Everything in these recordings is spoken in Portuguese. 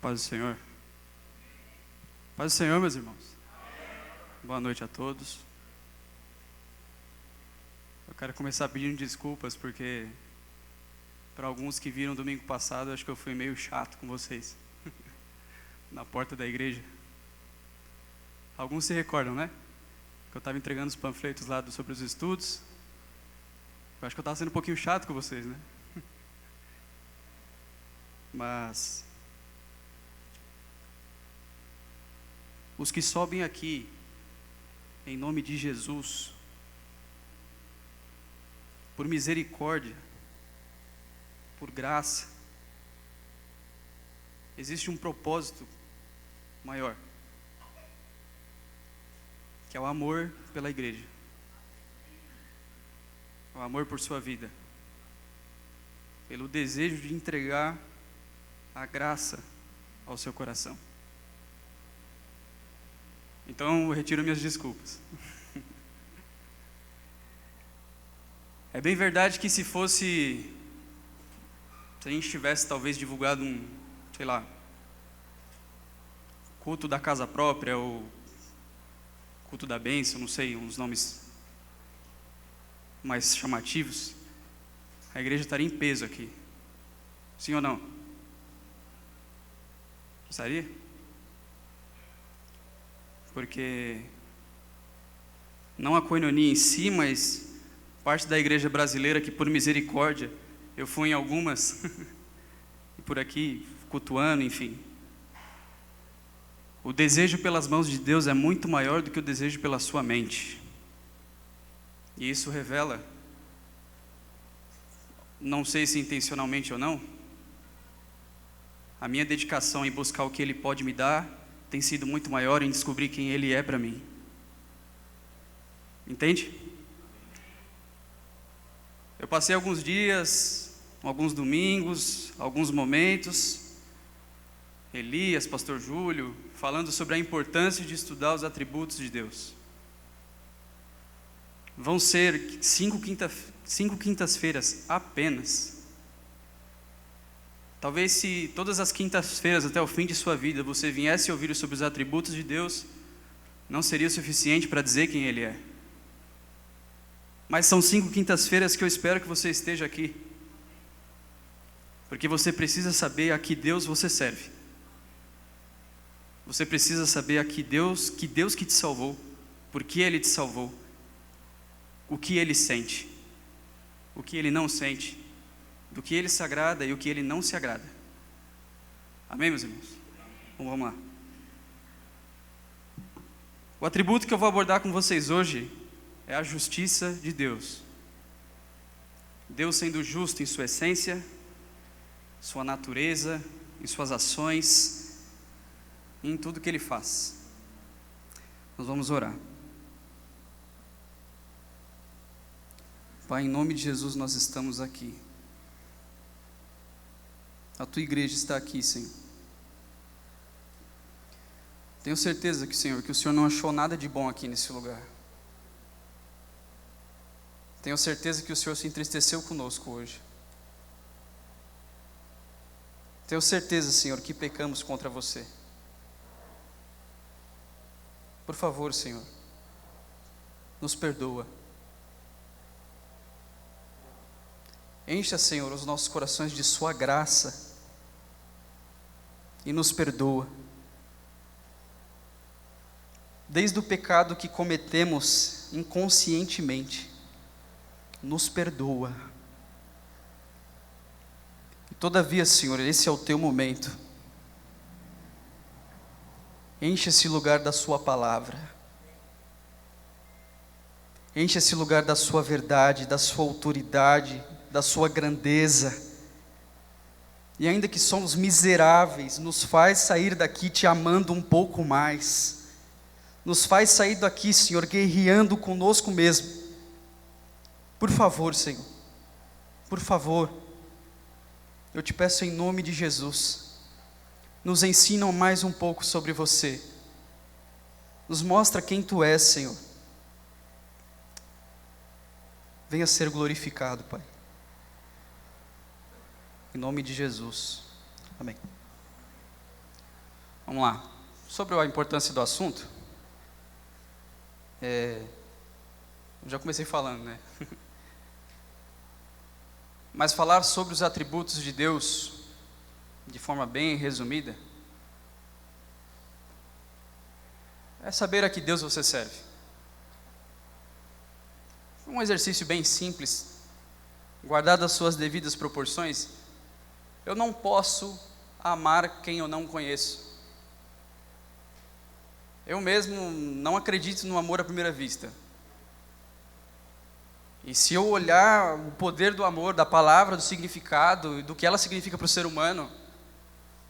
Paz do Senhor. Paz do Senhor, meus irmãos. Boa noite a todos. Eu quero começar pedindo desculpas, porque para alguns que viram domingo passado, acho que eu fui meio chato com vocês. Na porta da igreja. Alguns se recordam, né? Que eu estava entregando os panfletos lá sobre os estudos. Eu acho que eu estava sendo um pouquinho chato com vocês, né? Mas os que sobem aqui, em nome de Jesus, por misericórdia, por graça, existe um propósito maior, que é o amor pela igreja, o amor por sua vida, pelo desejo de entregar a graça ao seu coração. Então eu retiro minhas desculpas. É bem verdade que se a gente tivesse talvez divulgado culto da casa própria ou culto da bênção, não sei, uns nomes mais chamativos, a igreja estaria em peso aqui. Sim ou não? Estaria? Porque não a coinonia em si, mas parte da igreja brasileira que, por misericórdia, eu fui em algumas, e por aqui, cultuando, enfim. O desejo pelas mãos de Deus é muito maior do que o desejo pela sua mente. E isso revela, não sei se intencionalmente ou não, a minha dedicação em buscar o que Ele pode me dar tem sido muito maior em descobrir quem Ele é para mim. Entende? Eu passei alguns dias, alguns domingos, alguns momentos, Elias, Pastor Júlio, falando sobre a importância de estudar os atributos de Deus. Vão ser 5 quintas-feiras apenas. Talvez se todas as quintas-feiras até o fim de sua vida você viesse ouvir sobre os atributos de Deus, não seria o suficiente para dizer quem Ele é. Mas são 5 quintas-feiras que eu espero que você esteja aqui, porque você precisa saber a que Deus você serve. Você precisa saber a que Deus que te salvou, por que Ele te salvou, o que Ele sente, o que Ele não sente, do que Ele se agrada e o que Ele não se agrada. Amém, meus irmãos? Então vamos lá. O atributo que eu vou abordar com vocês hoje é a justiça de Deus. Deus sendo justo em sua essência, sua natureza, em suas ações, e em tudo que Ele faz. Nós vamos orar. Pai, em nome de Jesus nós estamos aqui. A Tua igreja está aqui, Senhor. Tenho certeza que o Senhor não achou nada de bom aqui nesse lugar. Tenho certeza que o Senhor se entristeceu conosco hoje. Tenho certeza, Senhor, que pecamos contra Você. Por favor, Senhor, nos perdoa. Encha, Senhor, os nossos corações de Sua graça e nos perdoa. Desde o pecado que cometemos inconscientemente, nos perdoa. E todavia, Senhor, esse é o Teu momento. Enche esse lugar da Sua palavra. Enche esse lugar da Sua verdade, da Sua autoridade, da Sua grandeza. E ainda que somos miseráveis, nos faz sair daqui te amando um pouco mais. Nos faz sair daqui, Senhor, guerreando conosco mesmo. Por favor, Senhor, por favor, eu te peço em nome de Jesus, nos ensina mais um pouco sobre Você. Nos mostra quem Tu és, Senhor. Venha ser glorificado, Pai. Em nome de Jesus. Amém. Vamos lá. Sobre a importância do assunto, eu já comecei falando, né? Mas falar sobre os atributos de Deus, de forma bem resumida, é saber a que Deus você serve. Um exercício bem simples, guardado as suas devidas proporções. Eu não posso amar quem eu não conheço. Eu mesmo não acredito no amor à primeira vista. E se eu olhar o poder do amor, da palavra, do significado, do que ela significa para o ser humano,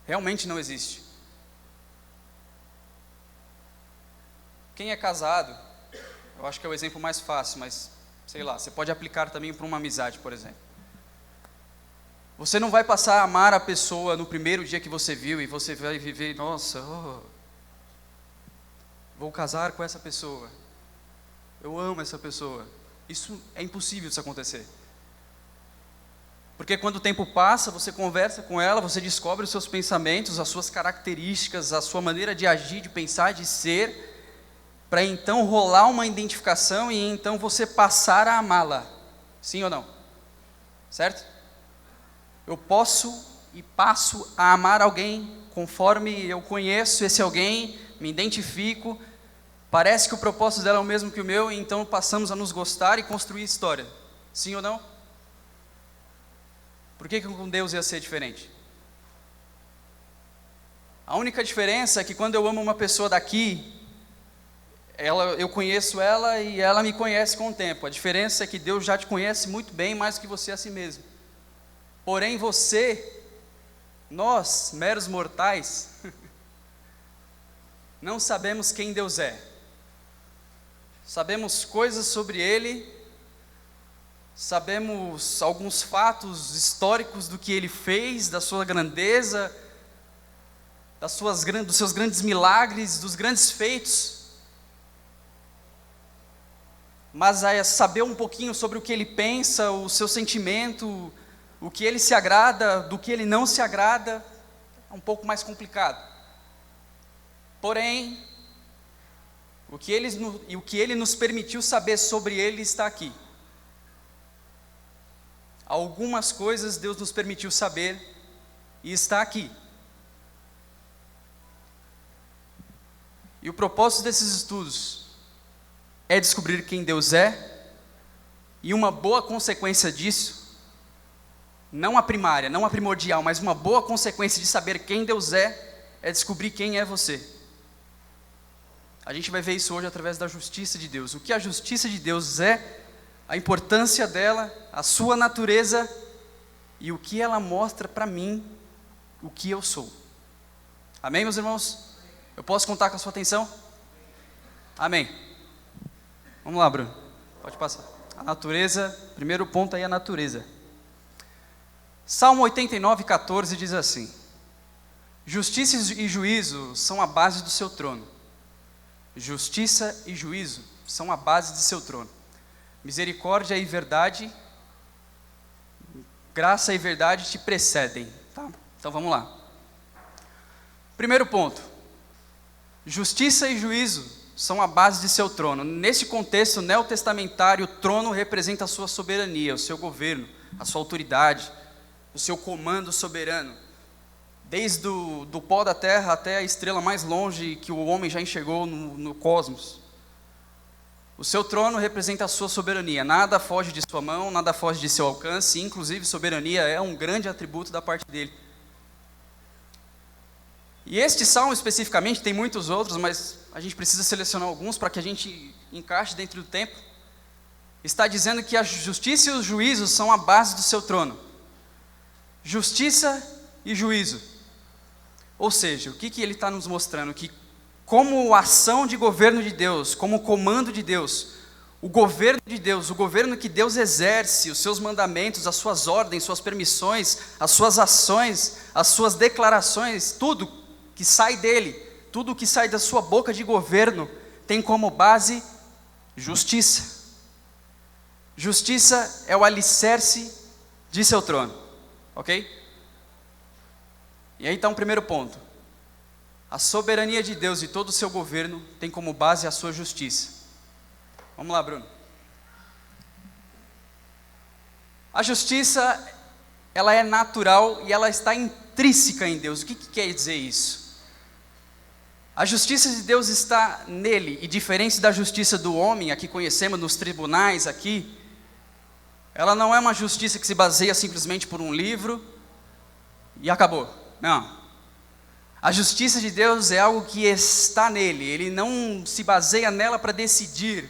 realmente não existe. Quem é casado, eu acho que é o exemplo mais fácil, mas sei lá, você pode aplicar também para uma amizade, por exemplo. Você não vai passar a amar a pessoa no primeiro dia que você viu e você vai viver, nossa, vou casar com essa pessoa, eu amo essa pessoa. Isso é impossível de acontecer. Porque quando o tempo passa, você conversa com ela, você descobre os seus pensamentos, as suas características, a sua maneira de agir, de pensar, de ser, para então rolar uma identificação e então você passar a amá-la. Sim ou não? Certo? Eu posso e passo a amar alguém conforme eu conheço esse alguém, me identifico, parece que o propósito dela é o mesmo que o meu, e então passamos a nos gostar e construir história. Sim ou não? Por que com Deus ia ser diferente? A única diferença é que quando eu amo uma pessoa daqui, eu conheço ela e ela me conhece com o tempo. A diferença é que Deus já te conhece muito bem, mais do que você a si mesmo. Porém nós, meros mortais, não sabemos quem Deus é. Sabemos coisas sobre Ele, sabemos alguns fatos históricos do que Ele fez, da sua grandeza, dos seus grandes milagres, dos grandes feitos. Mas saber um pouquinho sobre o que Ele pensa, o seu sentimento, o que Ele se agrada, do que Ele não se agrada, é um pouco mais complicado. Porém, o que Ele nos permitiu saber sobre Ele está aqui. Algumas coisas Deus nos permitiu saber e está aqui. E o propósito desses estudos é descobrir quem Deus é, e uma boa consequência disso, não a primária, não a primordial, mas uma boa consequência de saber quem Deus é descobrir quem é você. A gente vai ver isso hoje através da justiça de Deus. O que a justiça de Deus é, a importância dela, a sua natureza e o que ela mostra para mim, o que eu sou. Amém, meus irmãos? Eu posso contar com a sua atenção? Amém. Vamos lá, Bruno. Pode passar. A natureza, primeiro ponto aí, a natureza. Salmo 89:14 diz assim: justiça e juízo são a base do seu trono. Justiça e juízo são a base de seu trono. Misericórdia e verdade, graça e verdade te precedem. Tá? Então vamos lá. Primeiro ponto. Justiça e juízo são a base de seu trono. Nesse contexto neotestamentário, o trono representa a sua soberania, o seu governo, a sua autoridade, o seu comando soberano. Desde do pó da terra até a estrela mais longe que o homem já enxergou no cosmos. O seu trono representa a sua soberania. Nada foge de sua mão, nada foge de seu alcance, inclusive soberania é um grande atributo da parte dele. E este salmo especificamente, tem muitos outros, mas a gente precisa selecionar alguns para que a gente encaixe dentro do tempo. Está dizendo que a justiça e os juízos são a base do seu trono. Justiça e juízo. Ou seja, o que ele está nos mostrando? Que como ação de governo de Deus, como comando de Deus, o governo de Deus, o governo que Deus exerce, os seus mandamentos, as suas ordens, suas permissões, as suas ações, as suas declarações, tudo que sai dele, tudo que sai da sua boca de governo, tem como base justiça. Justiça é o alicerce de seu trono, ok? E aí está um primeiro ponto. A soberania de Deus e todo o seu governo tem como base a sua justiça. Vamos lá, Bruno. A justiça, ela é natural e ela está intrínseca em Deus. O que quer dizer isso? A justiça de Deus está nele, e diferente da justiça do homem, a que conhecemos nos tribunais aqui, ela não é uma justiça que se baseia simplesmente por um livro e acabou. Não. A justiça de Deus é algo que está nele, ele não se baseia nela para decidir,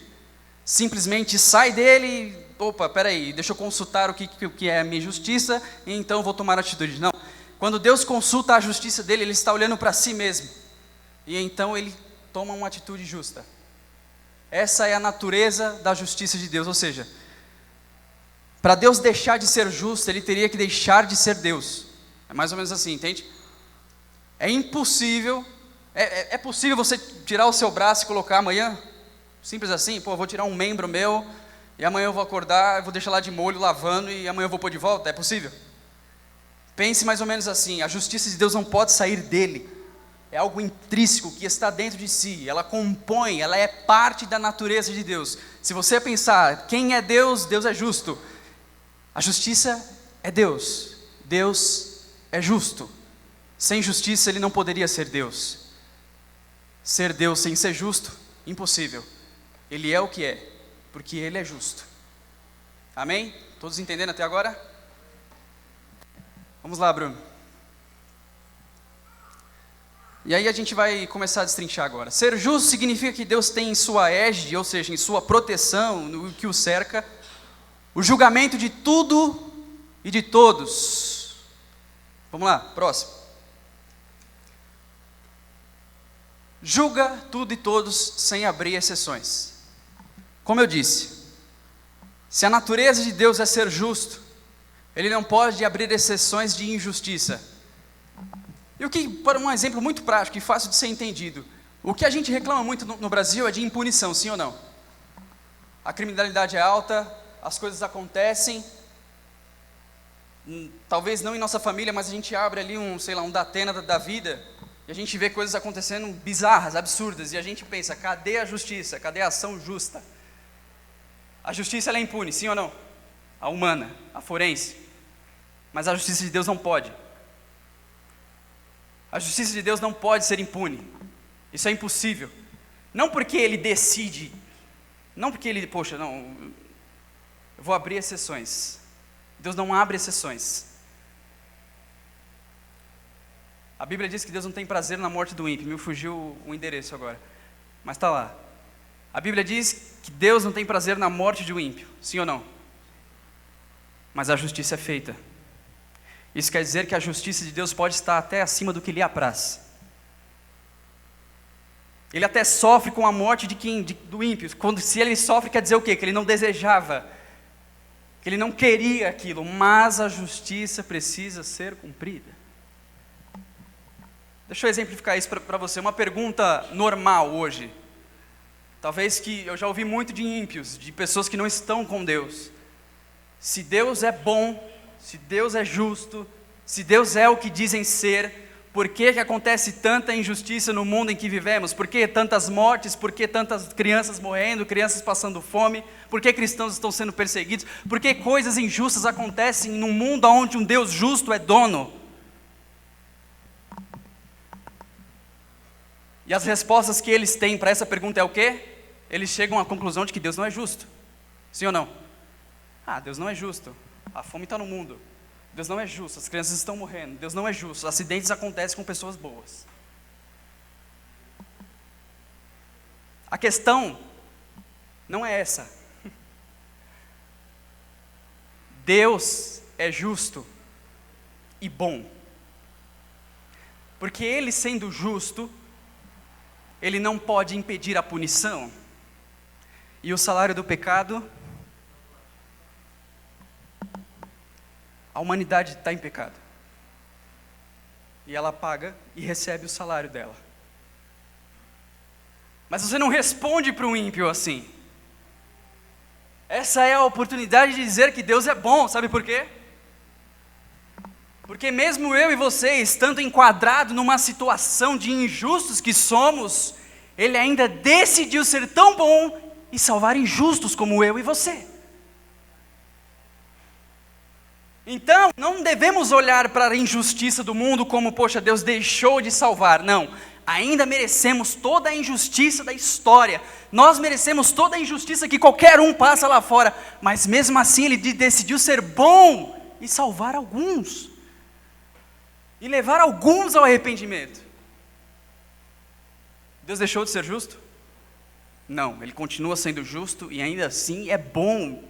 simplesmente sai dele, opa, peraí, deixa eu consultar o que é a minha justiça, e então vou tomar atitude. Não, quando Deus consulta a justiça dele, ele está olhando para si mesmo, e então ele toma uma atitude justa. Essa é a natureza da justiça de Deus, ou seja, para Deus deixar de ser justo, ele teria que deixar de ser Deus. É mais ou menos assim, entende? É impossível, é possível você tirar o seu braço e colocar amanhã, simples assim, pô, eu vou tirar um membro meu, e amanhã eu vou acordar, eu vou deixar lá de molho, lavando, e amanhã eu vou pôr de volta, é possível? Pense mais ou menos assim, a justiça de Deus não pode sair dele, é algo intrínseco que está dentro de si, ela compõe, ela é parte da natureza de Deus. Se você pensar, quem é Deus? Deus é justo. A justiça é Deus, Deus é justo. Sem justiça ele não poderia ser Deus. Ser Deus sem ser justo, impossível. Ele é o que é, porque ele é justo. Amém? Todos entendendo até agora? Vamos lá, Bruno. E aí a gente vai começar a destrinchar agora. Ser justo significa que Deus tem em sua égide, ou seja, em sua proteção, no que o cerca, o julgamento de tudo e de todos. Vamos lá, próximo. Julga tudo e todos sem abrir exceções. Como eu disse, se a natureza de Deus é ser justo, ele não pode abrir exceções de injustiça. E o que, por um exemplo muito prático e fácil de ser entendido, o que a gente reclama muito no Brasil é de impunição, sim ou não? A criminalidade é alta, as coisas acontecem, talvez não em nossa família, mas a gente abre ali um Datena da vida, e a gente vê coisas acontecendo bizarras, absurdas, e a gente pensa, cadê a justiça? Cadê a ação justa? A justiça ela é impune, sim ou não? A humana, a forense. Mas a justiça de Deus não pode. A justiça de Deus não pode ser impune. Isso é impossível. Não porque ele decide, não porque ele, eu vou abrir exceções. Deus não abre exceções. A Bíblia diz que Deus não tem prazer na morte do ímpio. Me fugiu o endereço agora, mas está lá. A Bíblia diz que Deus não tem prazer na morte de um ímpio, sim ou não? Mas a justiça é feita. Isso quer dizer que a justiça de Deus pode estar até acima do que lhe apraz. Ele até sofre com a morte do ímpio. Se ele sofre, quer dizer o quê? Que ele não desejava, que ele não queria aquilo, mas a justiça precisa ser cumprida. Deixa eu exemplificar isso para você, uma pergunta normal hoje, talvez que eu já ouvi muito de ímpios, de pessoas que não estão com Deus. Se Deus é bom, se Deus é justo, se Deus é o que dizem ser, por que acontece tanta injustiça no mundo em que vivemos? Por que tantas mortes? Por que tantas crianças morrendo, crianças passando fome? Por que cristãos estão sendo perseguidos? Por que coisas injustas acontecem num mundo onde um Deus justo é dono? E as respostas que eles têm para essa pergunta é o quê? Eles chegam à conclusão de que Deus não é justo. Sim ou não? Deus não é justo. A fome está no mundo. Deus não é justo. As crianças estão morrendo. Deus não é justo. Acidentes acontecem com pessoas boas. A questão não é essa. Deus é justo e bom. Porque Ele sendo justo, Ele não pode impedir a punição. E o salário do pecado? A humanidade está em pecado. E ela paga e recebe o salário dela. Mas você não responde para um ímpio assim. Essa é a oportunidade de dizer que Deus é bom, sabe por quê? Porque mesmo eu e você, estando enquadrado numa situação de injustos que somos, Ele ainda decidiu ser tão bom e salvar injustos como eu e você. Então, não devemos olhar para a injustiça do mundo como, poxa, Deus deixou de salvar. Não, ainda merecemos toda a injustiça da história. Nós merecemos toda a injustiça que qualquer um passa lá fora. Mas mesmo assim Ele decidiu ser bom e salvar alguns. E levar alguns ao arrependimento. Deus deixou de ser justo? Não, Ele continua sendo justo e ainda assim é bom.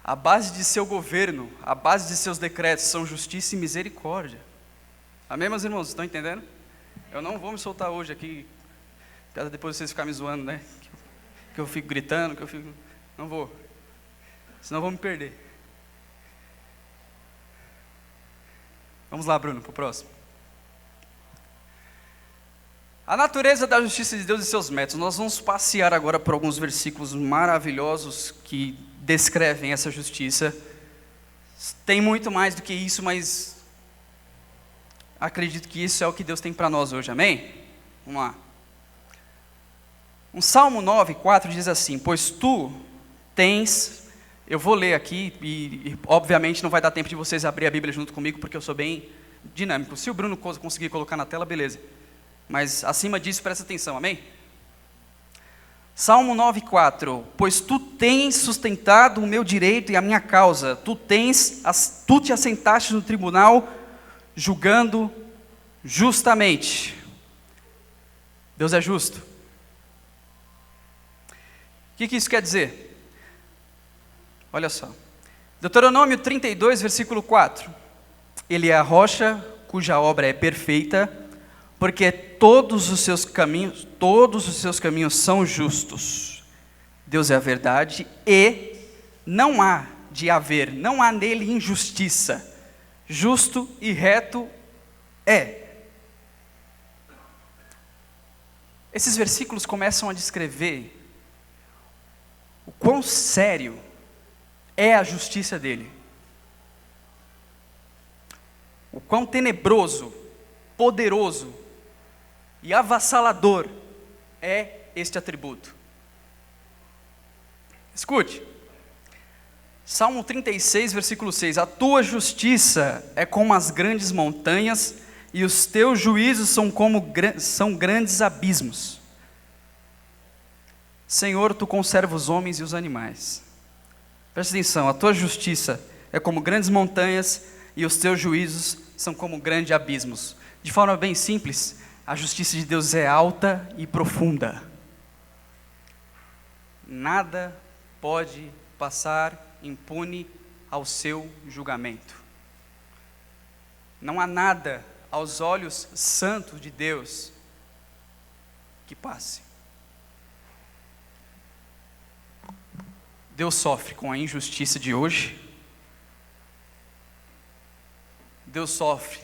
A base de seu governo, a base de seus decretos são justiça e misericórdia. Amém, meus irmãos? Estão entendendo? Eu não vou me soltar hoje aqui, para depois vocês ficarem me zoando, né? Que eu fico gritando, que eu fico... Não vou. Senão eu vou me perder. Vamos lá, Bruno, para o próximo. A natureza da justiça de Deus e seus métodos. Nós vamos passear agora por alguns versículos maravilhosos que descrevem essa justiça. Tem muito mais do que isso, mas acredito que isso é o que Deus tem para nós hoje, amém? Vamos lá. Um Salmo 9:4 diz assim: pois tu tens... Eu vou ler aqui e obviamente não vai dar tempo de vocês abrir a Bíblia junto comigo, porque eu sou bem dinâmico. Se o Bruno conseguir colocar na tela, beleza. Mas acima disso, presta atenção, amém? Salmo 9:4, pois tu tens sustentado o meu direito e a minha causa, tu te assentaste no tribunal, julgando justamente. Deus é justo. O que isso quer dizer? Olha só, Deuteronômio 32, versículo 4, Ele é a rocha cuja obra é perfeita, porque todos os seus caminhos são justos. Deus é a verdade e não há nele injustiça. Justo e reto é. Esses versículos começam a descrever o quão sério é a justiça dele. O quão tenebroso, poderoso e avassalador é este atributo. Escute, Salmo 36, versículo 6, a tua justiça é como as grandes montanhas, e os teus juízos são grandes abismos. Senhor, tu conserva os homens e os animais. Presta atenção, a tua justiça é como grandes montanhas, e os teus juízos são como grandes abismos. De forma bem simples, a justiça de Deus é alta e profunda. Nada pode passar impune ao seu julgamento. Não há nada aos olhos santos de Deus que passe. Deus sofre com a injustiça de hoje. Deus sofre.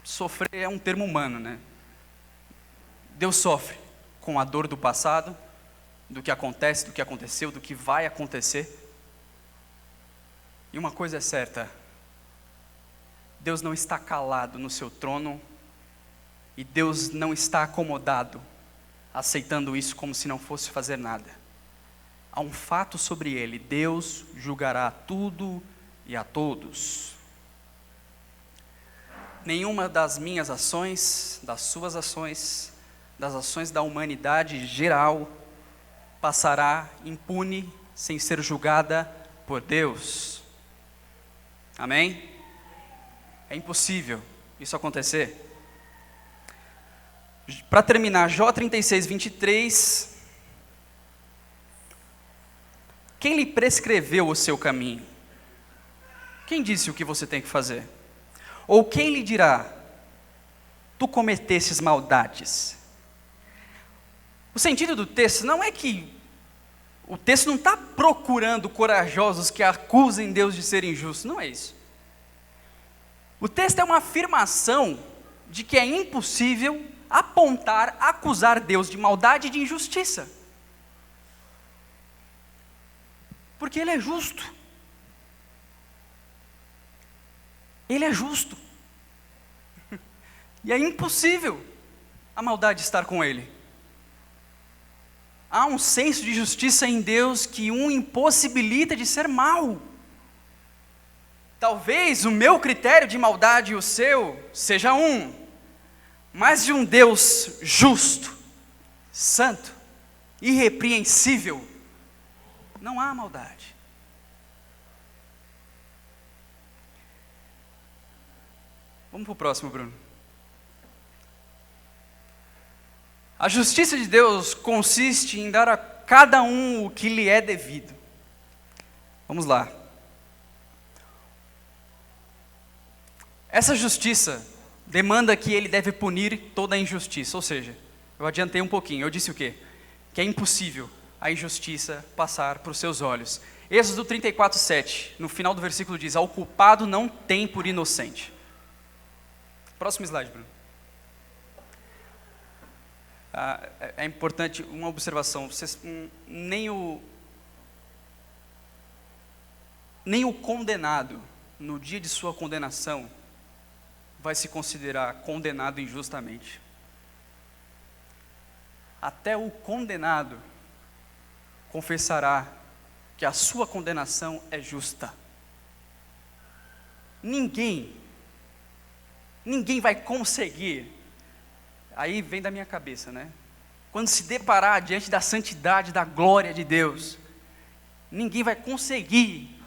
Sofrer é um termo humano, né? Deus sofre com a dor do passado, do que acontece, do que aconteceu, do que vai acontecer. E uma coisa é certa: Deus não está calado no seu trono, e Deus não está acomodado, aceitando isso como se não fosse fazer nada. Há um fato sobre ele: Deus julgará tudo e a todos. Nenhuma das minhas ações, das suas ações, das ações da humanidade geral, passará impune sem ser julgada por Deus. Amém? É impossível isso acontecer. Para terminar, Jó 36, 23. Quem lhe prescreveu o seu caminho? Quem disse o que você tem que fazer? Ou quem lhe dirá, tu cometestes maldades? O sentido do texto não é que o texto não está procurando corajosos que acusem Deus de ser injusto, não é isso. O texto é uma afirmação de que é impossível apontar, acusar Deus de maldade e de injustiça. Porque Ele é justo. Ele é justo. E é impossível a maldade estar com Ele. Há um senso de justiça em Deus que o impossibilita de ser mau. Talvez o meu critério de maldade e o seu seja um, mas de um Deus justo, santo, irrepreensível, não há maldade. Vamos para o próximo, Bruno. A justiça de Deus consiste em dar a cada um o que lhe é devido. Vamos lá. Essa justiça demanda que ele deve punir toda a injustiça, ou seja, eu adiantei um pouquinho, eu disse o quê? Que é impossível a injustiça passar por seus olhos. Êxodo 34:7, no final do versículo diz: ao culpado não tem por inocente. Próximo slide, Bruno. É importante uma observação, vocês, nem o condenado, no dia de sua condenação, vai se considerar condenado injustamente. Até o condenado confessará que a sua condenação é justa. Ninguém vai conseguir, aí vem da minha cabeça, né? Quando se deparar diante da santidade, da glória de Deus, ninguém vai conseguir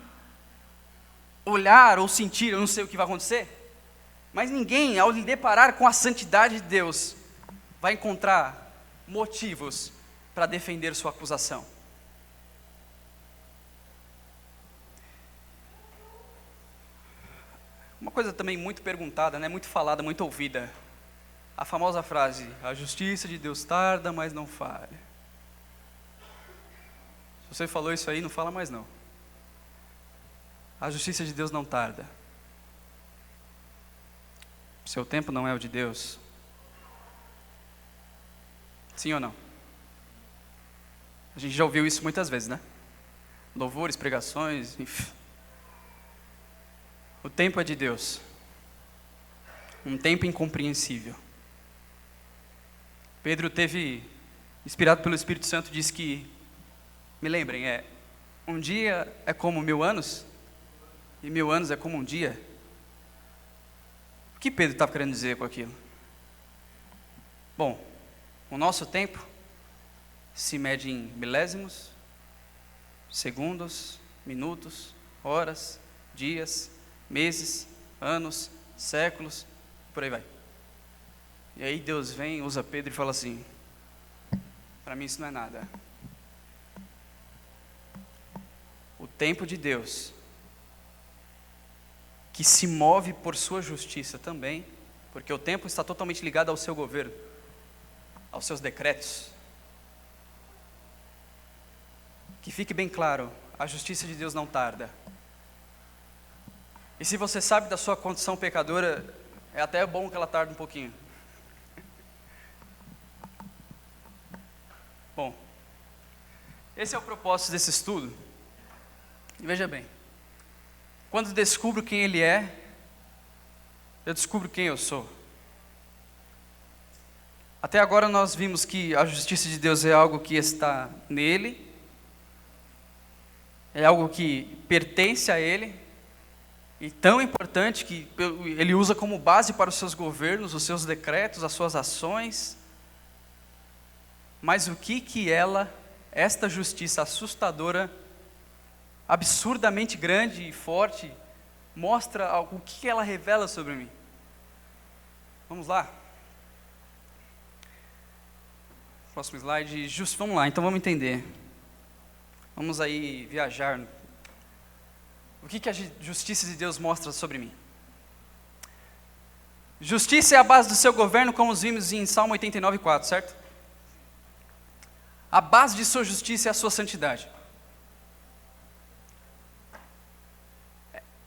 olhar ou sentir, eu não sei o que vai acontecer, mas ninguém, ao lhe deparar com a santidade de Deus, vai encontrar motivos para defender sua acusação. Uma coisa também muito perguntada, né, muito falada, muito ouvida, a famosa frase: a justiça de Deus tarda, mas não falha. Se você falou isso aí, não fala mais não. A justiça de Deus não tarda. Seu tempo não é o de Deus. Sim ou não? A gente já ouviu isso muitas vezes, né? Louvores, pregações, enfim. O tempo é de Deus. Um tempo incompreensível. Pedro teve, inspirado pelo Espírito Santo, disse que, me lembrem, um dia é como 1000 anos, e 1000 anos é como um dia. O que Pedro estava querendo dizer com aquilo? Bom, o nosso tempo se mede em milésimos, segundos, minutos, horas, dias, meses, anos, séculos, por aí vai. E aí Deus vem, usa Pedro e fala assim: para mim isso não é nada. O tempo de Deus, que se move por sua justiça também, porque o tempo está totalmente ligado ao seu governo, aos seus decretos. Que fique bem claro, a justiça de Deus não tarda. E se você sabe da sua condição pecadora, é até bom que ela tarde um pouquinho. Bom, esse é o propósito desse estudo. E veja bem, quando descubro quem Ele é, eu descubro quem eu sou. Até agora nós vimos que a justiça de Deus é algo que está nele, é algo que pertence a Ele, e tão importante que Ele usa como base para os seus governos, os seus decretos, as suas ações. Mas o que esta justiça assustadora, absurdamente grande e forte, mostra, o que ela revela sobre mim? Vamos lá? Próximo slide. Vamos lá, então vamos entender. Vamos aí viajar. O que a justiça de Deus mostra sobre mim? Justiça é a base do seu governo, como vimos em Salmo 89:4, certo? A base de sua justiça é a sua santidade.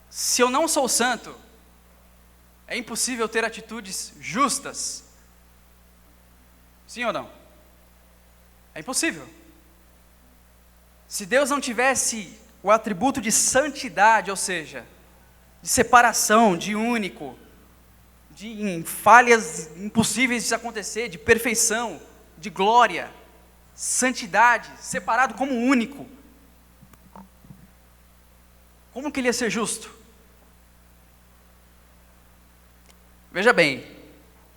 Se eu não sou santo, é impossível ter atitudes justas. Sim ou não? É impossível. Se Deus não tivesse o atributo de santidade, ou seja, de separação, de único, de falhas impossíveis de acontecer, de perfeição, de glória, santidade, separado como único. Como que ele ia ser justo? Veja bem,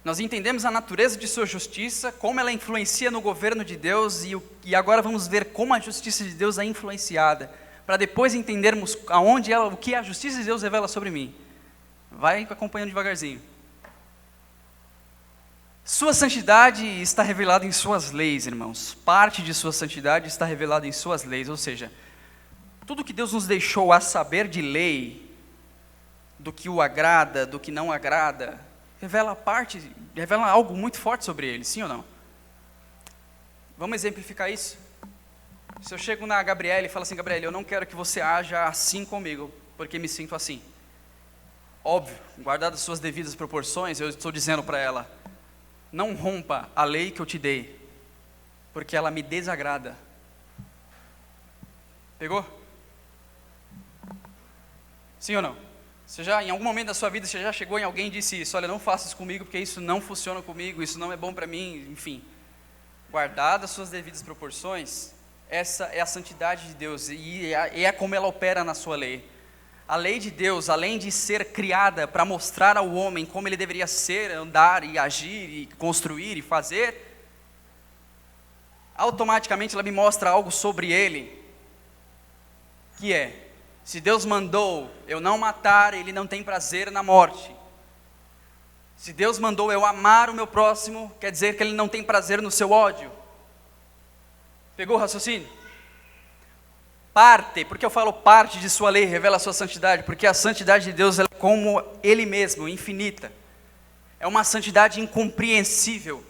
nós entendemos a natureza de sua justiça, como ela influencia no governo de Deus, e agora vamos ver como a justiça de Deus é influenciada, para depois entendermos o que a justiça de Deus revela sobre mim. Vai acompanhando devagarzinho. Sua santidade está revelada em suas leis, irmãos. Parte de sua santidade está revelada em suas leis, ou seja, tudo que Deus nos deixou a saber de lei, do que o agrada, do que não agrada, revela algo muito forte sobre ele, sim ou não? Vamos exemplificar isso? Se eu chego na Gabriela e falo assim: Gabriela, eu não quero que você haja assim comigo, porque me sinto assim. Óbvio, guardadas suas devidas proporções, eu estou dizendo para ela: não rompa a lei que eu te dei, porque ela me desagrada. Pegou? Sim ou não? Em algum momento da sua vida, você já chegou em alguém e disse isso: olha, não faça isso comigo, porque isso não funciona comigo, isso não é bom para mim, enfim. Guardadas suas devidas proporções, essa é a santidade de Deus, e é como ela opera na sua lei. A lei de Deus, além de ser criada para mostrar ao homem como ele deveria ser, andar e agir, e construir e fazer, automaticamente ela me mostra algo sobre ele, que é: se Deus mandou eu não matar, Ele não tem prazer na morte. Se Deus mandou eu amar o meu próximo, quer dizer que Ele não tem prazer no seu ódio. Pegou o raciocínio? Porque eu falo parte de sua lei revela a sua santidade, porque a santidade de Deus é como Ele mesmo, infinita. É uma santidade incompreensível.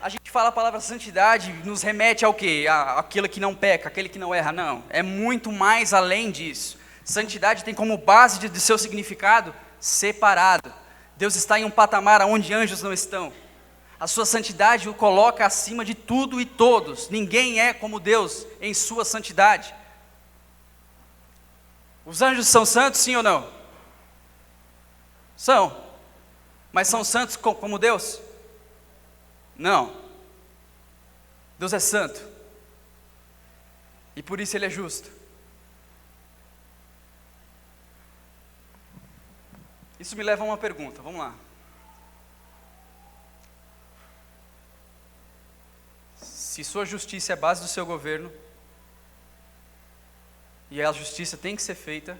A gente fala a palavra santidade, nos remete ao quê? Aquilo que não peca, aquele que não erra. Não, é muito mais além disso. Santidade tem como base de seu significado separado. Deus está em um patamar onde anjos não estão. A sua santidade o coloca acima de tudo e todos. Ninguém é como Deus em sua santidade. Os anjos são santos, sim ou não? São. Mas são santos como Deus? Não. Deus é santo. E por isso Ele é justo. Isso me leva a uma pergunta, vamos lá. Se sua justiça é a base do seu governo, e a justiça tem que ser feita,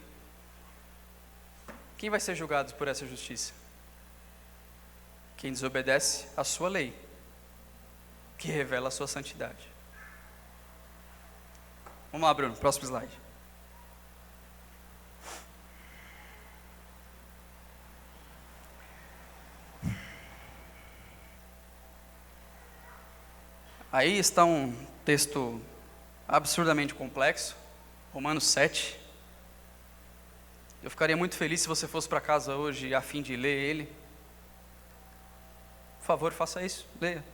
quem vai ser julgado por essa justiça? Quem desobedece à sua lei, que revela a sua santidade. Vamos lá, Bruno, próximo slide. Aí está um texto absurdamente complexo, Romanos 7. Eu ficaria muito feliz se você fosse para casa hoje a fim de ler ele. Por favor, faça isso, leia.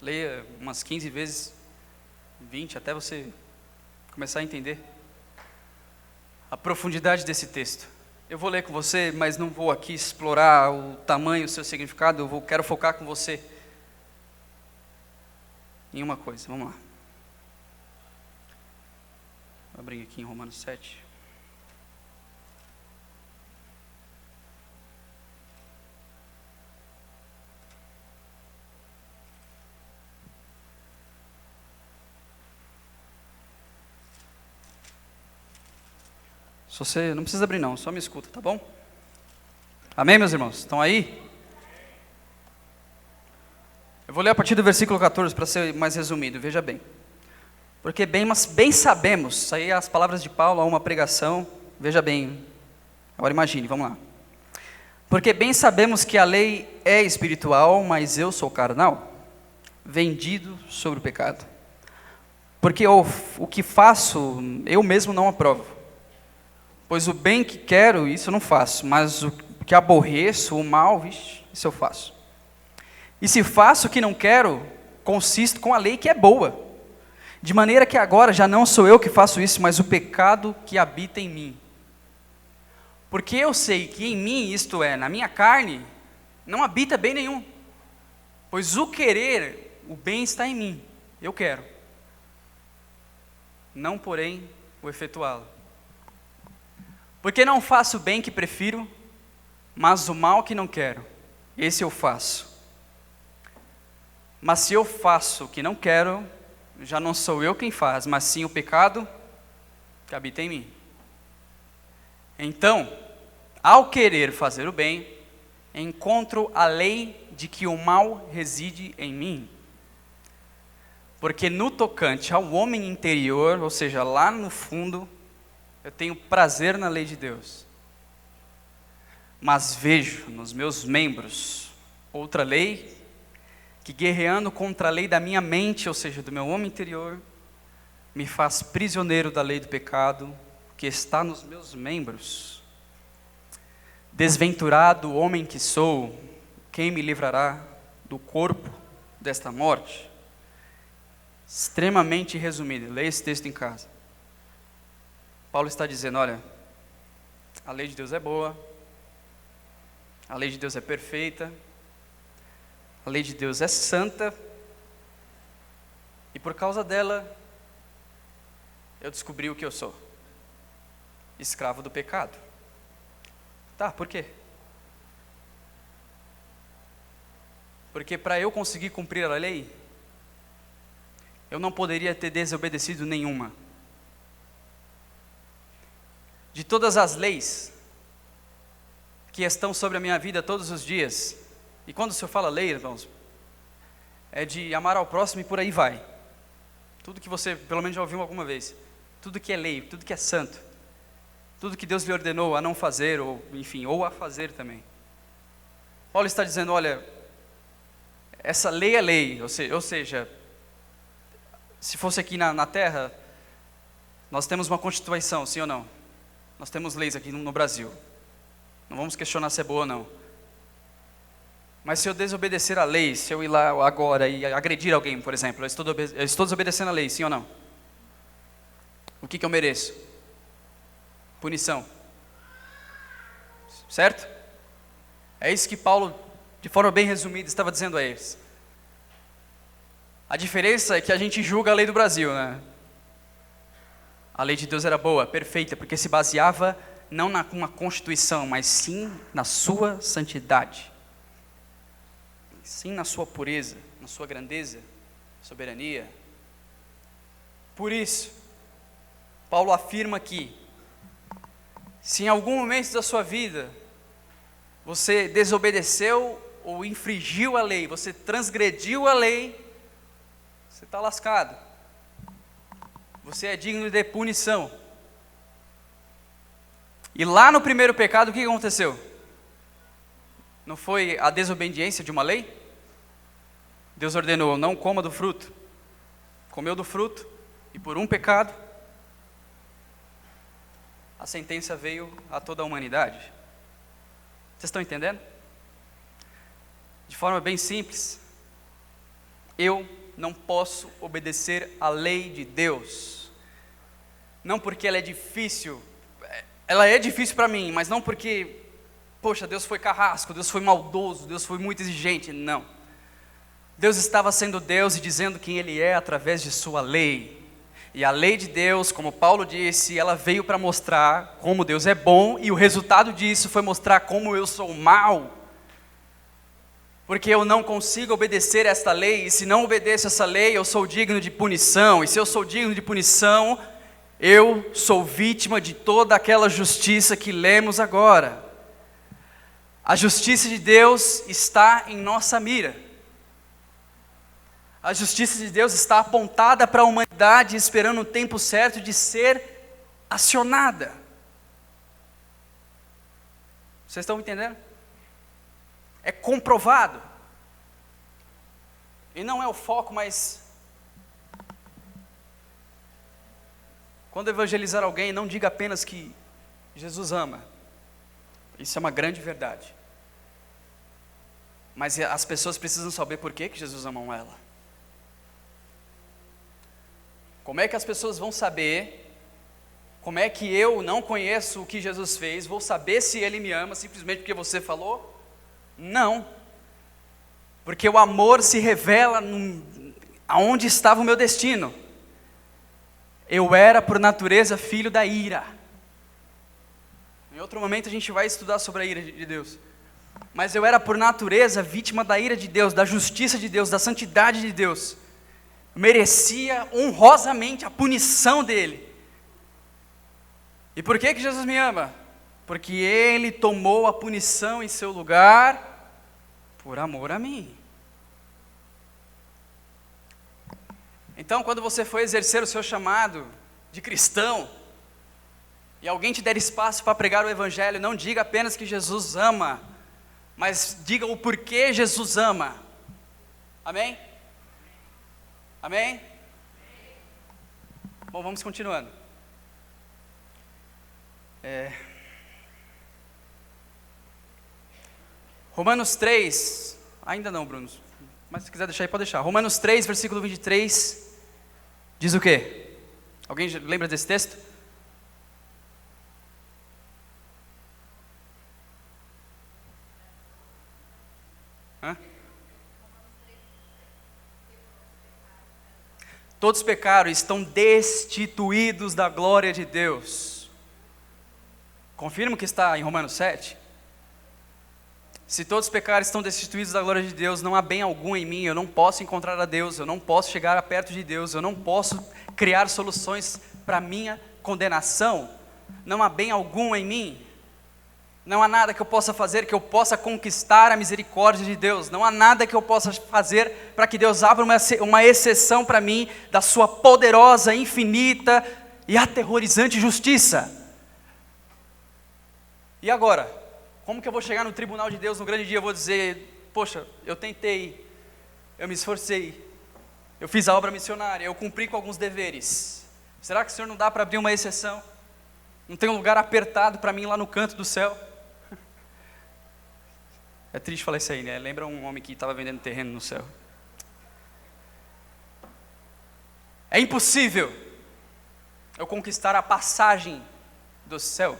Leia umas 15 vezes, 20, até você começar a entender a profundidade desse texto. Eu vou ler com você, mas não vou aqui explorar o tamanho, o seu significado. Quero focar com você em uma coisa. Vamos lá. Vou abrir aqui em Romanos 7. Se você não precisa abrir não, só me escuta, tá bom? Amém, meus irmãos? Estão aí? Eu vou ler a partir do versículo 14 para ser mais resumido, veja bem. Porque bem sabemos, aí as palavras de Paulo a uma pregação, veja bem, agora imagine, vamos lá. Porque bem sabemos que a lei é espiritual, mas eu sou carnal, vendido sobre o pecado. Porque o que faço, eu mesmo não aprovo. Pois o bem que quero, isso eu não faço, mas o que aborreço, o mal, isso eu faço. E se faço o que não quero, consisto com a lei que é boa. De maneira que agora já não sou eu que faço isso, mas o pecado que habita em mim. Porque eu sei que em mim, isto é, na minha carne, não habita bem nenhum. Pois o querer, o bem está em mim, eu quero. Não, porém, o efetuá-lo. Porque não faço o bem que prefiro, mas o mal que não quero, esse eu faço. Mas se eu faço o que não quero, já não sou eu quem faz, mas sim o pecado que habita em mim. Então, ao querer fazer o bem, encontro a lei de que o mal reside em mim. Porque no tocante ao homem interior, ou seja, lá no fundo, eu tenho prazer na lei de Deus. Mas vejo nos meus membros outra lei, que guerreando contra a lei da minha mente, ou seja, do meu homem interior, me faz prisioneiro da lei do pecado, que está nos meus membros. Desventurado homem que sou, quem me livrará do corpo desta morte? Extremamente resumido, leia esse texto em casa. Paulo está dizendo, olha, a lei de Deus é boa, a lei de Deus é perfeita, a lei de Deus é santa, e por causa dela, eu descobri o que eu sou, escravo do pecado. Tá, por quê? Porque para eu conseguir cumprir a lei, eu não poderia ter desobedecido nenhuma. De todas as leis que estão sobre a minha vida todos os dias, e quando o Senhor fala lei, irmãos, é de amar ao próximo e por aí vai. Tudo que você, pelo menos já ouviu alguma vez, tudo que é lei, tudo que é santo, tudo que Deus lhe ordenou a não fazer, ou enfim, ou a fazer também. Paulo está dizendo, olha, essa lei é lei, ou seja, se fosse aqui na terra, nós temos uma constituição, sim ou não? Nós temos leis aqui no Brasil. Não vamos questionar se é boa ou não. Mas se eu desobedecer a lei, se eu ir lá agora e agredir alguém, por exemplo, eu estou desobedecendo a lei, sim ou não? O que eu mereço? Punição. Certo? É isso que Paulo, de forma bem resumida, estava dizendo a eles. A diferença é que a gente julga a lei do Brasil, né? A lei de Deus era boa, perfeita, porque se baseava não numa constituição, mas sim na sua santidade. Sim na sua pureza, na sua grandeza, soberania. Por isso, Paulo afirma que, se em algum momento da sua vida, você desobedeceu ou infringiu a lei, você transgrediu a lei, você está lascado. Você é digno de punição. E lá no primeiro pecado, o que aconteceu? Não foi a desobediência de uma lei? Deus ordenou, não coma do fruto. Comeu do fruto, e por um pecado, a sentença veio a toda a humanidade. Vocês estão entendendo? De forma bem simples, eu não posso obedecer à lei de Deus. Não porque ela é difícil para mim, mas não porque, poxa, Deus foi carrasco, Deus foi maldoso, Deus foi muito exigente, não. Deus estava sendo Deus e dizendo quem Ele é através de sua lei. E a lei de Deus, como Paulo disse, ela veio para mostrar como Deus é bom, e o resultado disso foi mostrar como eu sou mau. Porque eu não consigo obedecer esta lei, e se não obedeço essa lei, eu sou digno de punição, e se eu sou digno de punição, eu sou vítima de toda aquela justiça que lemos agora. A justiça de Deus está em nossa mira. A justiça de Deus está apontada para a humanidade, esperando o tempo certo de ser acionada. Vocês estão entendendo? É comprovado. E não é o foco, mas quando evangelizar alguém, não diga apenas que Jesus ama. Isso é uma grande verdade. Mas as pessoas precisam saber por que Jesus ama ela. Como é que as pessoas vão saber Como é que eu não conheço o que Jesus fez, vou saber se Ele me ama simplesmente porque você falou? Não. Porque o amor se revela aonde estava o meu destino. Eu era por natureza filho da ira. Em outro momento a gente vai estudar sobre a ira de Deus. Mas eu era por natureza vítima da ira de Deus, da justiça de Deus, da santidade de Deus. Eu merecia honrosamente a punição dele. E por que Jesus me ama? Porque Ele tomou a punição em seu lugar por amor a mim. Então, quando você for exercer o seu chamado de cristão, e alguém te der espaço para pregar o Evangelho, não diga apenas que Jesus ama, mas diga o porquê Jesus ama. Amém? Amém? Bom, vamos continuando. Romanos 3, ainda não, Bruno, mas se quiser deixar aí, pode deixar. Romanos 3, versículo 23, diz o quê? Alguém lembra desse texto? Todos pecaram e estão destituídos da glória de Deus. Confirma que está em Romanos 7? Se todos pecaram e estão destituídos da glória de Deus, não há bem algum em mim, eu não posso encontrar a Deus, eu não posso chegar perto de Deus, eu não posso criar soluções para minha condenação, não há bem algum em mim. Não há nada que eu possa fazer que eu possa conquistar a misericórdia de Deus. Não há nada que eu possa fazer para que Deus abra uma exceção para mim da sua poderosa, infinita e aterrorizante justiça. E agora? Como que eu vou chegar no tribunal de Deus no grande dia? Eu vou dizer, poxa, eu tentei, eu me esforcei, eu fiz a obra missionária, eu cumpri com alguns deveres. Será que o Senhor não dá para abrir uma exceção? Não tem um lugar apertado para mim lá no canto do céu? É triste falar isso aí, né? Lembra um homem que estava vendendo terreno no céu. É impossível eu conquistar a passagem do céu.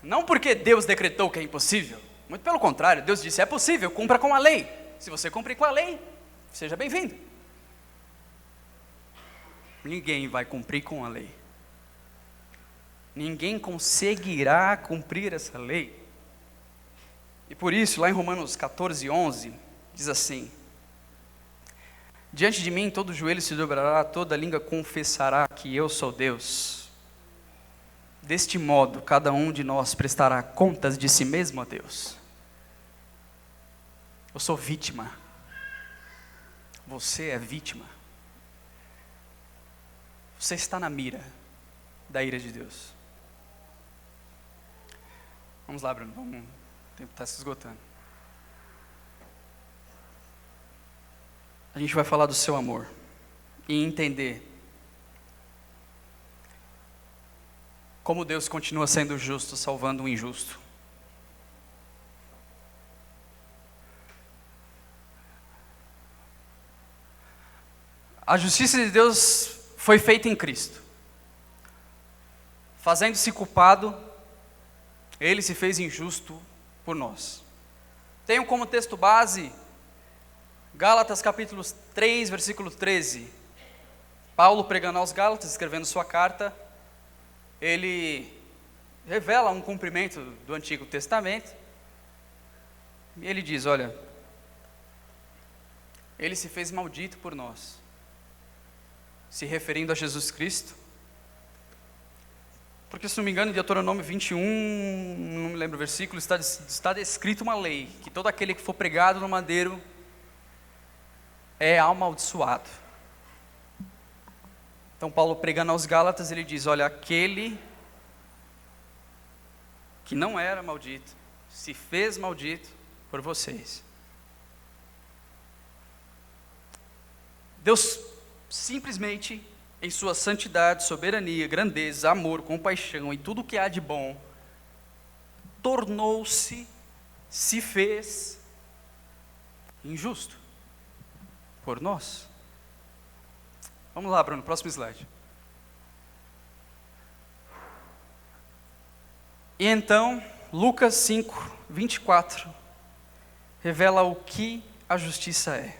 Não porque Deus decretou que é impossível. Muito pelo contrário, Deus disse, é possível, cumpra com a lei. Se você cumprir com a lei, seja bem-vindo. Ninguém vai cumprir com a lei. Ninguém conseguirá cumprir essa lei. E por isso, lá em Romanos 14, 11, diz assim: diante de mim todo joelho se dobrará, toda língua confessará que eu sou Deus. Deste modo, cada um de nós prestará contas de si mesmo a Deus. Eu sou vítima. Você é vítima. Você está na mira da ira de Deus. Vamos lá, Bruno, vamos. O tempo está se esgotando. A gente vai falar do seu amor e entender como Deus continua sendo justo, salvando o injusto. A justiça de Deus foi feita em Cristo. Fazendo-se culpado, Ele se fez injusto por nós. Tenho como texto base Gálatas capítulo 3, versículo 13. Paulo pregando aos Gálatas, escrevendo sua carta, ele revela um cumprimento do Antigo Testamento, e ele diz, olha, Ele se fez maldito por nós, se referindo a Jesus Cristo, porque se não me engano em Deuteronômio 21, não me lembro o versículo, está descrito uma lei, que todo aquele que for pregado no madeiro é amaldiçoado. Então Paulo pregando aos Gálatas, ele diz, olha, aquele que não era maldito, se fez maldito por vocês. Deus simplesmente, em sua santidade, soberania, grandeza, amor, compaixão e tudo o que há de bom, tornou-se, se fez injusto por nós. Vamos lá, Bruno, próximo slide. E então, Lucas 5, 24, revela o que a justiça é.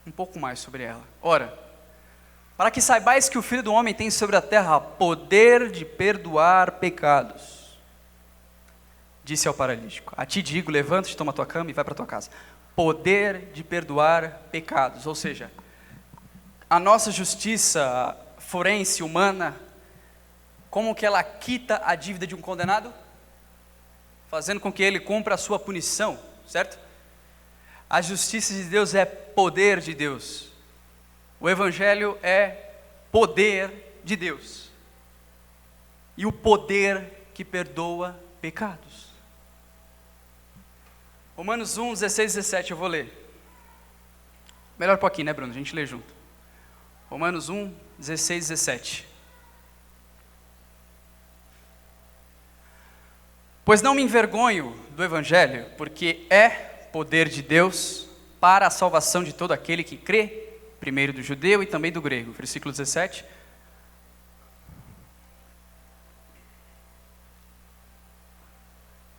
Um pouco mais sobre ela. Ora, para que saibais que o Filho do Homem tem sobre a terra poder de perdoar pecados, disse ao paralítico: a ti digo, levanta-te, toma a tua cama e vai para a tua casa. Poder de perdoar pecados, ou seja, a nossa justiça forense, humana, como que ela quita a dívida de um condenado? Fazendo com que ele cumpra a sua punição, certo? A justiça de Deus é poder de Deus. O Evangelho é poder de Deus. E o poder que perdoa pecados. Romanos 1, 16 e 17, eu vou ler. Melhor um pouquinho, né, Bruno? A gente lê junto. Romanos 1, 16 e 17. Pois não me envergonho do Evangelho, porque é poder de Deus para a salvação de todo aquele que crê, primeiro do judeu e também do grego. Versículo 17.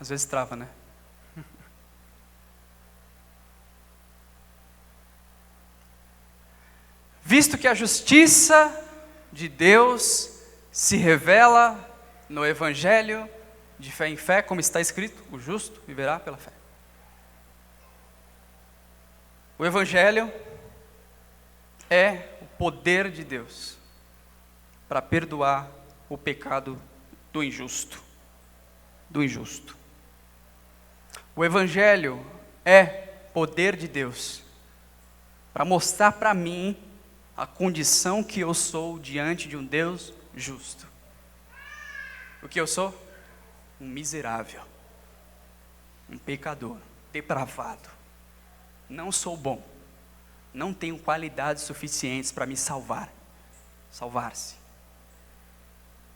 Às vezes trava, né? Visto que a justiça de Deus se revela no Evangelho, de fé em fé, como está escrito, o justo viverá pela fé. O Evangelho é o poder de Deus para perdoar o pecado do injusto. Do injusto. O Evangelho é poder de Deus para mostrar para mim a condição que eu sou diante de um Deus justo. O que eu sou? Um miserável, um pecador, depravado. Não sou bom, não tenho qualidades suficientes para me salvar-se.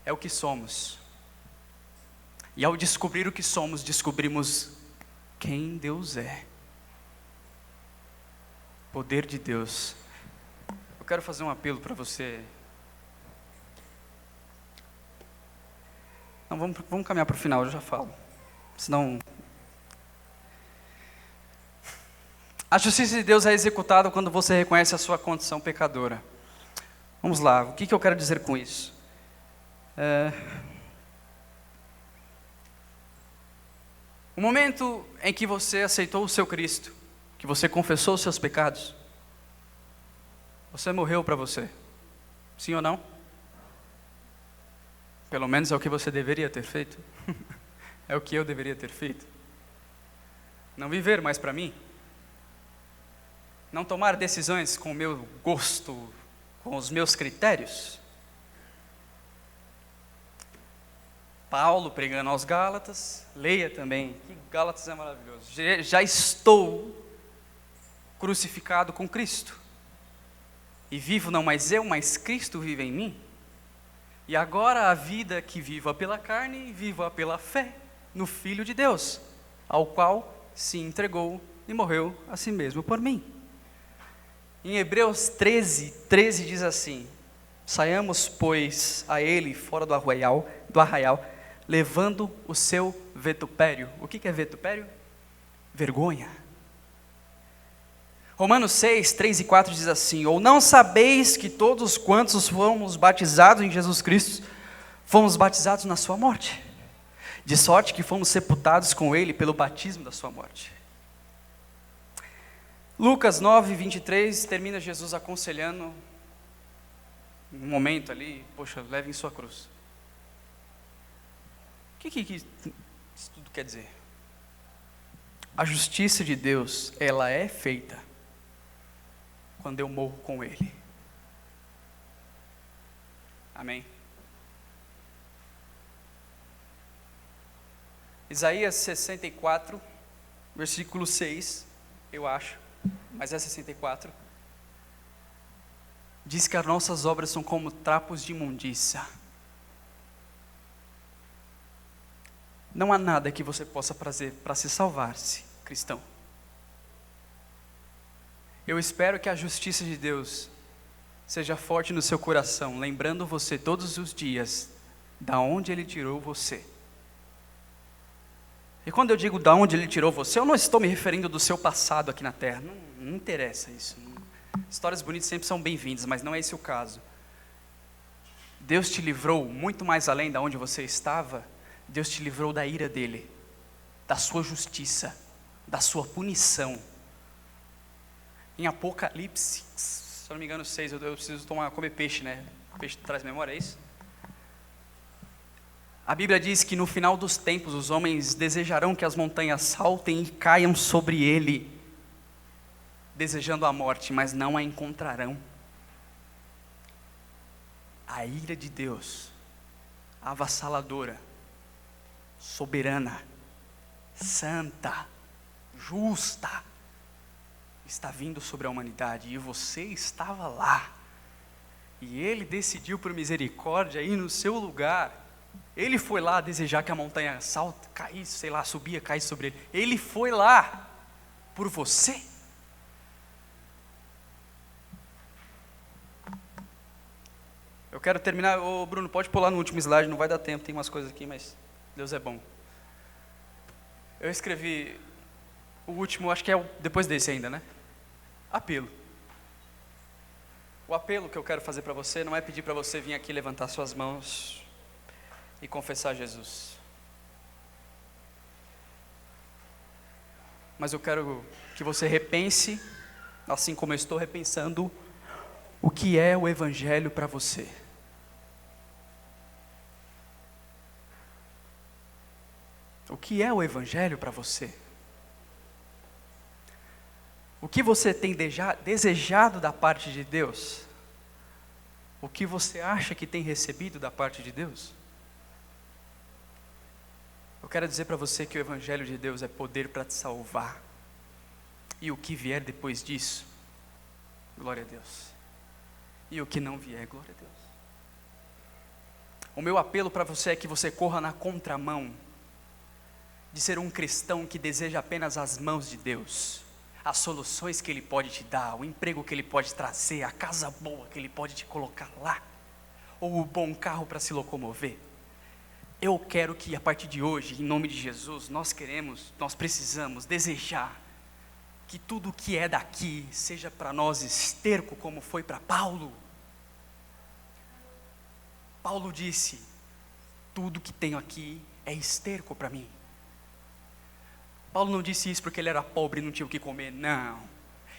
É o que somos. E ao descobrir o que somos, descobrimos quem Deus é. Poder de Deus. Eu quero fazer um apelo para você. Não, vamos caminhar para o final, eu já falo. Senão... A justiça de Deus é executada quando você reconhece a sua condição pecadora. Vamos lá, o que eu quero dizer com isso? O momento em que você aceitou o seu Cristo, que você confessou os seus pecados, você morreu para você. Sim ou não? Pelo menos é o que você deveria ter feito. É o que eu deveria ter feito. Não viver mais para mim. Não tomar decisões com o meu gosto, com os meus critérios. Paulo pregando aos Gálatas, leia também, que Gálatas é maravilhoso. Já estou crucificado com Cristo. E vivo não mais eu, mas Cristo vive em mim. E agora a vida que vivo pela carne, vivo pela fé no Filho de Deus, ao qual se entregou e morreu a si mesmo por mim. Em Hebreus 13 diz assim: saiamos, pois, a ele fora do arraial, levando o seu vitupério. O que é vitupério? Vergonha. Romanos 6, 3 e 4 diz assim: ou não sabeis que todos quantos fomos batizados em Jesus Cristo, fomos batizados na sua morte, de sorte que fomos sepultados com ele pelo batismo da sua morte. Lucas 9, 23, termina Jesus aconselhando, um momento ali, poxa, levem sua cruz. O que isso tudo quer dizer? A justiça de Deus, ela é feita quando eu morro com Ele. Amém? Isaías 64, versículo 6, eu acho, mas é 64, diz que as nossas obras são como trapos de imundícia. Não há nada que você possa fazer para se salvar-se, cristão. Eu espero que a justiça de Deus seja forte no seu coração, lembrando você todos os dias da onde Ele tirou você E quando eu digo de onde Ele tirou você, eu não estou me referindo do seu passado aqui na terra, não interessa isso. Histórias bonitas sempre são bem-vindas, mas não é esse o caso. Deus te livrou muito mais além de onde você estava. Deus te livrou da ira dEle, da sua justiça, da sua punição. Em Apocalipse, se eu não me engano 6, eu preciso comer peixe, né? Peixe traz memória, é isso? A Bíblia diz que no final dos tempos os homens desejarão que as montanhas saltem e caiam sobre ele, desejando a morte, mas não a encontrarão. A ira de Deus, avassaladora, soberana, santa, justa, está vindo sobre a humanidade, e você estava lá, e Ele decidiu por misericórdia ir no seu lugar. Ele foi lá desejar que a montanha salta, caísse, sei lá, subia, caísse sobre ele. Ele foi lá por você. Eu quero terminar, Bruno, pode pular no último slide, não vai dar tempo, tem umas coisas aqui, mas Deus é bom. Eu escrevi o último, acho que é depois desse ainda, né? Apelo. O apelo que eu quero fazer para você não é pedir para você vir aqui levantar suas mãos e confessar Jesus. Mas eu quero que você repense, assim como eu estou repensando, o que é o Evangelho para você. O que é o Evangelho para você? O que você tem desejado da parte de Deus? O que você acha que tem recebido da parte de Deus? Eu quero dizer para você que o Evangelho de Deus é poder para te salvar. E o que vier depois disso, glória a Deus. E o que não vier, glória a Deus. O meu apelo para você é que você corra na contramão de ser um cristão que deseja apenas as mãos de Deus, as soluções que Ele pode te dar, o emprego que Ele pode trazer, a casa boa que Ele pode te colocar lá, ou o bom carro para se locomover. Eu quero que a partir de hoje, em nome de Jesus, nós precisamos desejar que tudo que é daqui seja para nós esterco, como foi para Paulo. Paulo disse: tudo que tenho aqui é esterco para mim. Paulo não disse isso porque ele era pobre e não tinha o que comer, não.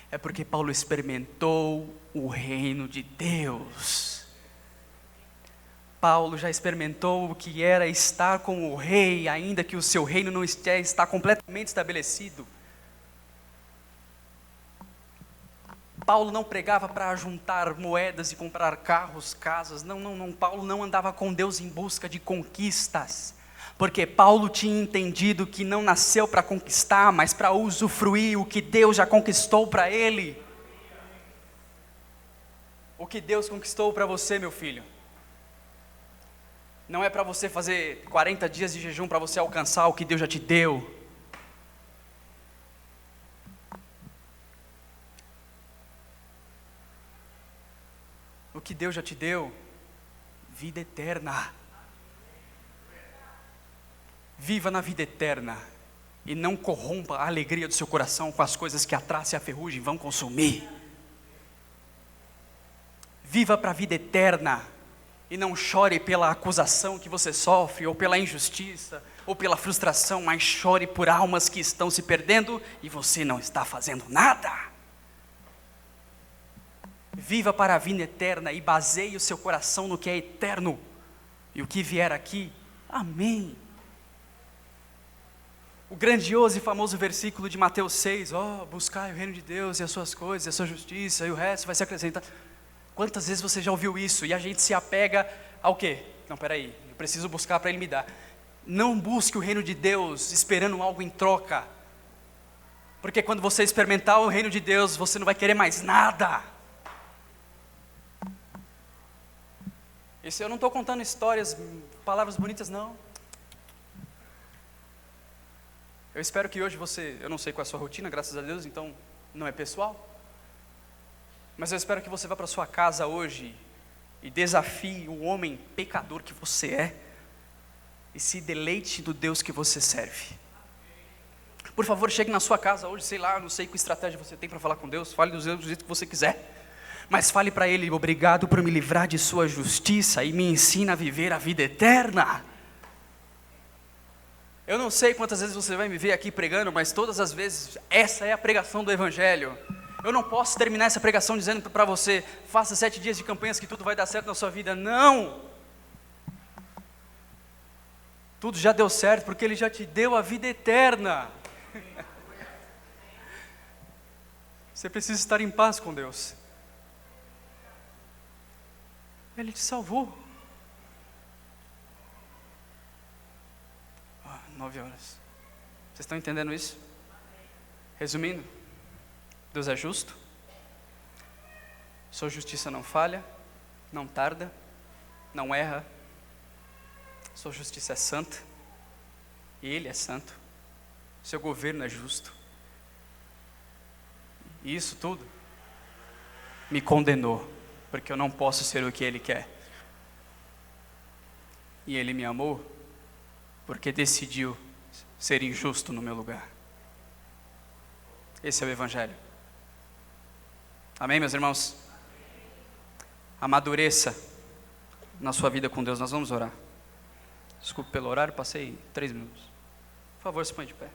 É porque Paulo experimentou o reino de Deus. Paulo já experimentou o que era estar com o rei, ainda que o seu reino não está completamente estabelecido. Paulo não pregava para juntar moedas e comprar carros, casas, não, Paulo não andava com Deus em busca de conquistas, porque Paulo tinha entendido que não nasceu para conquistar, mas para usufruir o que Deus já conquistou para ele. O que Deus conquistou para você, meu filho, não é para você fazer 40 dias de jejum para você alcançar o que Deus já te deu. O que Deus já te deu, vida eterna. Viva na vida eterna e não corrompa a alegria do seu coração com as coisas que a traça e a ferrugem vão consumir. Viva para a vida eterna e não chore pela acusação que você sofre, ou pela injustiça, ou pela frustração, mas chore por almas que estão se perdendo e você não está fazendo nada. Viva para a vida eterna e baseie o seu coração no que é eterno, e o que vier aqui, amém. O grandioso e famoso versículo de Mateus 6, buscai o reino de Deus e as suas coisas, e a sua justiça, e o resto vai ser acrescentado. Quantas vezes você já ouviu isso e a gente se apega ao quê? Não, peraí, eu preciso buscar para Ele me dar. Não busque o reino de Deus esperando algo em troca, porque quando você experimentar o reino de Deus, você não vai querer mais nada. Isso eu não estou contando histórias, palavras bonitas, não. Eu espero que hoje eu não sei qual é a sua rotina, graças a Deus, então não é pessoal. Mas eu espero que você vá para sua casa hoje e desafie o homem pecador que você é e se deleite do Deus que você serve. Por favor, chegue na sua casa hoje, sei lá, não sei que estratégia você tem para falar com Deus, fale do jeito que você quiser. Mas fale para Ele: obrigado por me livrar de sua justiça e me ensina a viver a vida eterna. Eu não sei quantas vezes você vai me ver aqui pregando, mas todas as vezes essa é a pregação do Evangelho. Eu não posso terminar essa pregação dizendo para você: faça 7 dias de campanhas que tudo vai dar certo na sua vida. Não! Tudo já deu certo porque Ele já te deu a vida eterna. Você precisa estar em paz com Deus. Ele te salvou. 9 horas. Vocês estão entendendo isso? Resumindo, Deus é justo. Sua justiça não falha, não tarda, não erra. Sua justiça é santa. Ele é santo. Seu governo é justo. E isso tudo me condenou, porque eu não posso ser o que Ele quer. E Ele me amou, porque decidiu ser injusto no meu lugar. Esse é o Evangelho. Amém, meus irmãos? Amadureça na sua vida com Deus. Nós vamos orar. Desculpe pelo horário, passei 3 minutos. Por favor, se põe de pé.